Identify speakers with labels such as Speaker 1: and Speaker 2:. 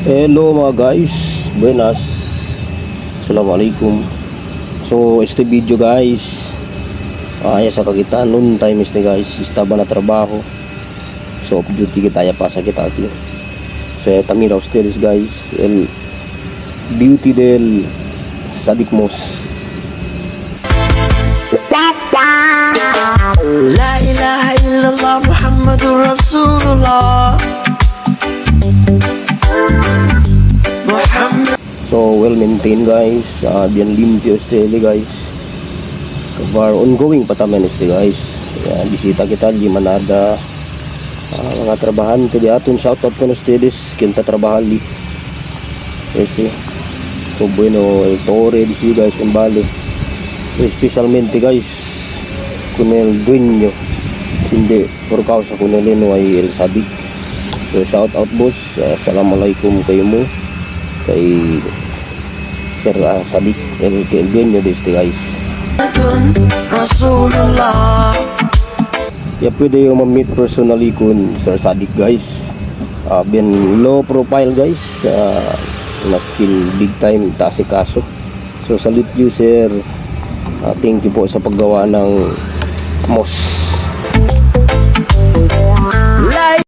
Speaker 1: Hello mga guys, buenas, assalamualaikum. So este video guys, sa kakita noon time guys, estaba na trabaho. So off duty kita ya pasa kita aquí. So esta mira ustedes guys, el beauty del Sadik Mos.
Speaker 2: La ilaha illallah Muhammadur Rasulullah.
Speaker 1: So well maintained guys, bien limpio este guys. Kabar ongoing pa tamen este guys. Bisita kita di Manada. Mga trabahan di aton, shoutout ko na ustedes kinta trabahali. Ese. So bueno el Torre di guys en Bali. So especialmente guys con el dueño, hindi por causa con el ay el Sadik. So shout out boss, assalamualaikum kayo mo kay Sir Sadik, el dueño de este guys.
Speaker 2: Rasulullah.
Speaker 1: Pwede yung ma-meet personally kun Sir Sadik guys. Bien low profile guys, na skill big time taas kaso. So salute you sir. Thank you po sa paggawa ng Mos.